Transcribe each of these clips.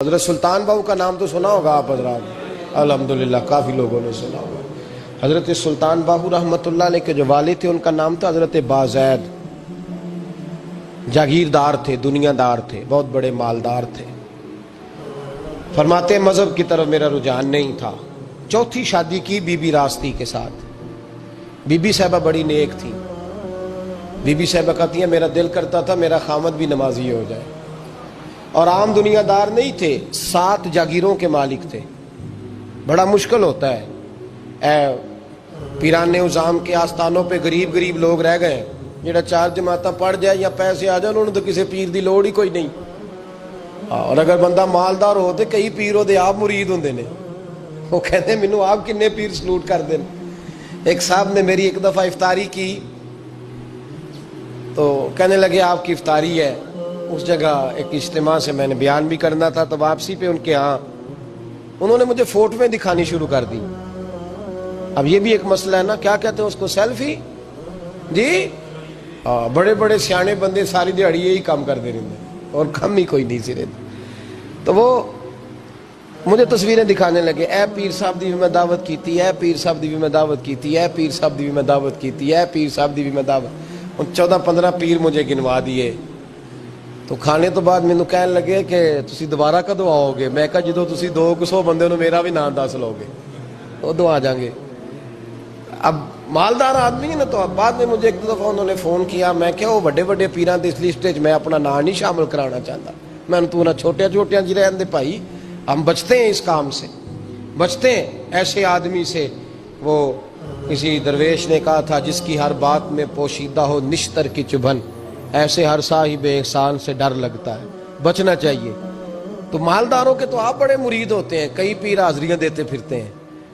حضرت سلطان باؤ کا نام تو سنا ہوگا آپ حضرات، الحمدللہ کافی لوگوں نے سنا ہوگا۔ حضرت سلطان باہو رحمۃ اللہ علیہ کے جو والد تھے ان کا نام تھا حضرت بازید۔ جاگیردار تھے، دنیا دار تھے، بہت بڑے مالدار تھے۔ فرماتے مذہب کی طرف میرا رجحان نہیں تھا۔ چوتھی شادی کی بی بی راستی کے ساتھ۔ بی بی صاحبہ بڑی نیک تھی۔ بی بی صاحبہ کہتی ہیں میرا دل کرتا تھا میرا خامد بھی نمازی ہو جائے، اور عام دنیا دار نہیں تھے، 7 جاگیروں کے مالک تھے۔ بڑا مشکل ہوتا ہے پیران عظام کے آستانوں پہ غریب غریب لوگ رہ گئے، جڑا 4 جماعتاں پڑھ جائے یا پیسے آ جائے انہوں نے تو کسی پیر دی لوڑ ہی کوئی نہیں، اور اگر بندہ مالدار ہو تو کئی پیر ہوتے آپ مرید ہوندے نے، وہ کہتے ہیں مینوں آپ کنے پیر سلوٹ کر دیں۔ ایک صاحب نے میری ایک دفعہ افطاری کی تو کہنے لگے آپ کی افطاری ہے۔ اس جگہ ایک اجتماع سے میں نے بیان بھی کرنا تھا، تو واپسی پہ ان کے ہاں انہوں نے مجھے فوٹویں دکھانی شروع کر دی۔ اب یہ بھی ایک مسئلہ ہے نا، کیا کہتے ہیں اس کو، سیلفی جی، بڑے بڑے سیانے بندے ساری دیہڑی یہی کام کرتے رہتے ہیں اور کم ہی کوئی نہیں سرے۔ تو وہ مجھے تصویریں دکھانے لگے، اے پیر صاحب دی بھی میں دعوت کیتی، اے پیر صاحب دی بھی میں دعوت کیتی، اے پیر صاحب دی بھی میں دعوت کیتی، اے پیر صاحب دی بھی میں دعوت۔ 14-15 پیر مجھے گنوا دیے۔ تو کھانے تو بعد مینوں کہنے لگے کہ تسی دوبارہ کدو آؤ گے؟ میں کہا جدو تسی 200 بندے نو میرا بھی نام دس لو گے ادو آ جائیں گے۔ اب مالدار آدمی ہے نا، تو اب بعد میں مجھے ایک دفعہ انہوں نے فون کیا، میں کہا وہ بڑے بڑے پیران دی اس لسٹ وچ میں اپنا نام نہیں شامل کرانا چاہتا، میں نے تو نہ چھوٹے چھوٹے جی رہن دے بھائی، ہم بچتے ہیں اس کام سے، بچتے ہیں ایسے آدمی سے۔ وہ کسی درویش نے کہا تھا جس کی ہر بات میں پوشیدہ ہو نشتر کی چبھن، ایسے ہر صاحب احسان سے ڈر لگتا ہے، بچنا چاہیے۔ تو مالداروں کے تو آپ بڑے مرید ہوتے ہیں، کئی پیر حاضریاں دیتے پھرتے ہیں،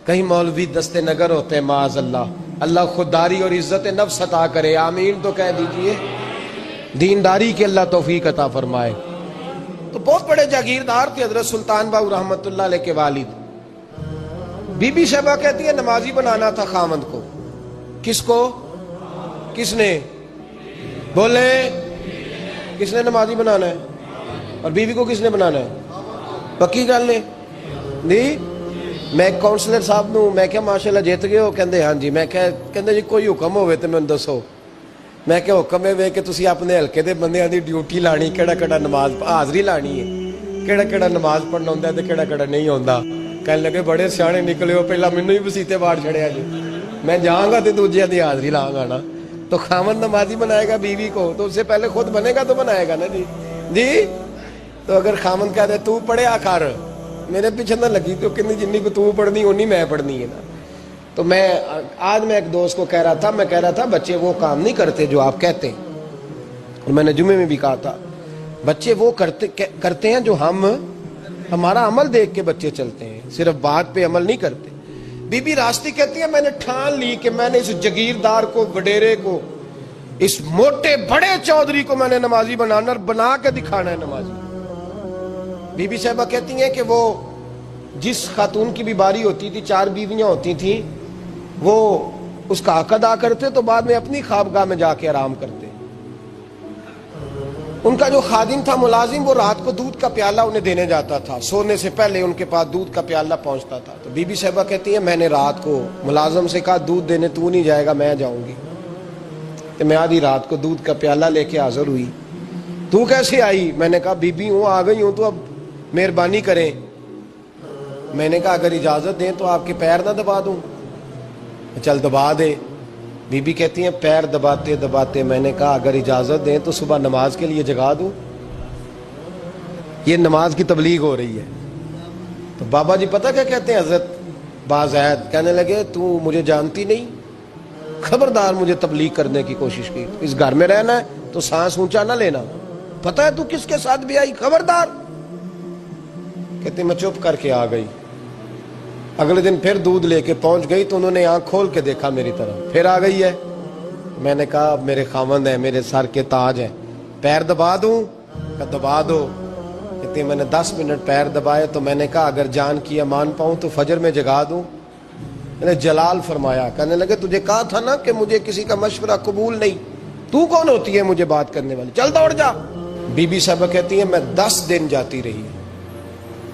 کئی مولوی دستے نگر ہوتے ہیں، معاذ اللہ، اللہ خودداری اور عزت نفس عطا کرے، آمین تو کہہ دیجئے، دینداری کی اللہ توفیق عطا فرمائے۔ تو بہت بڑے جاگیردار تھے حضرت سلطان باہو رحمۃ اللہ علیہ کے والد۔ بی بی صاحبہ کہتی ہے نمازی بنانا تھا خامند کو۔ کس کو؟ کس نے بولے؟ کس نے نمازی بنانا ہے؟ اور بیوی کو کس نے بنانا ہے؟ پکی گل ہے نہیں؟ میں ایک کونسلر صاحب نو میں کہا ماشاءاللہ جیت گئے ہو؟ کہندے ہاں جی۔ میں کہندے جی کوئی حکم ہوئے تو میں دسو۔ میں کہ حکم ہے کہ تسی اپنے ہلکے دے بندیاں دی ڈیوٹی لانی، کیڑا کیڑا نماز حاضری لانی ہے، کیڑا کیڑا نماز پڑھنا ہوندا ہے تے کیڑا کیڑا نہیں ہوندا۔ کہنے لگے بڑے سیانے نکلے ہو، پہلا مینوں ہی وسیتے باڑ چھڑیا جی، میں جاؤں گا تے دوجیاں دی حاضری لاں گا نا۔ تو خامد نمازی بنائے گا بیوی کو تو اس سے پہلے خود بنے گا تو بنائے گا نا جی جی۔ تو اگر خامد کہہ دے تو پڑھیا کر، میرے پیچھے نہ لگی تو کتنی جنی کو تو پڑھنی اونی میں پڑھنی ہے نا۔ تو میں آج میں ایک دوست کو کہہ رہا تھا، میں کہہ رہا تھا بچے وہ کام نہیں کرتے جو آپ کہتے ہیں، اور میں نے جمعے میں بھی کہا تھا بچے وہ کرتے ہیں جو ہمارا عمل دیکھ کے بچے چلتے ہیں، صرف بات پہ عمل نہیں کرتے۔ بی بی راستی کہتی ہے میں نے ٹھان لی کہ میں نے اس جگیردار کو، وڈیرے کو، اس موٹے بڑے چودھری کو میں نے نمازی بنانا اور بنا کے دکھانا ہے نمازی۔ بی بی صاحبہ کہتی ہیں کہ وہ جس خاتون کی بھی باری ہوتی تھی، 4 بیویاں ہوتی تھیں، وہ اس کا حق ادا کرتے تو بعد میں اپنی خوابگاہ میں جا کے آرام کرتے۔ ان کا جو خادم تھا ملازم، وہ رات کو دودھ کا پیالہ انہیں دینے جاتا تھا، سونے سے پہلے ان کے پاس دودھ کا پیالہ پہنچتا تھا۔ تو بی بی صاحبہ کہتی ہیں میں نے رات کو ملازم سے کہا دودھ دینے تو نہیں جائے گا، میں جاؤں گی۔ تو میں آدھی رات کو دودھ کا پیالہ لے کے حاضر ہوئی۔ تو کیسے آئی؟ میں نے کہا بی بی ہوں، آ گئی ہوں، تو اب مہربانی کریں۔ میں نے کہا اگر اجازت دیں تو آپ کے پیر نہ دبا دوں؟ چل دبا دے۔ بی بی کہتی ہیں پیر دباتے دباتے میں نے کہا اگر اجازت دیں تو صبح نماز کے لیے جگا دوں، یہ نماز کی تبلیغ ہو رہی ہے۔ تو بابا جی پتہ کیا کہتے ہیں حضرت بازید؟ کہنے لگے تو مجھے جانتی نہیں، خبردار مجھے تبلیغ کرنے کی کوشش کی، اس گھر میں رہنا ہے تو سانس اونچا نہ لینا، پتہ ہے تو کس کے ساتھ بھی آئی، خبردار۔ کہتے میں چپ کر کے آ گئی۔ اگلے دن پھر دودھ لے کے پہنچ گئی تو انہوں نے آنکھ کھول کے دیکھا میری طرف، پھر آ گئی ہے۔ میں نے کہا میرے خاوند ہیں، میرے سر کے تاج ہیں، پیر دبا دوں؟ کہ دبا دو۔ کہتے میں نے 10 منٹ پیر دبائے تو میں نے کہا اگر جان کی امان پاؤں تو فجر میں جگا دوں؟ میں نے جلال فرمایا، کہنے لگے تجھے کہا تھا نا کہ مجھے کسی کا مشورہ قبول نہیں، تو کون ہوتی ہے مجھے بات کرنے والی، چل دوڑ جا۔ بی بی صاحبہ کہتی ہیں میں 10 دن جاتی رہی،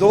2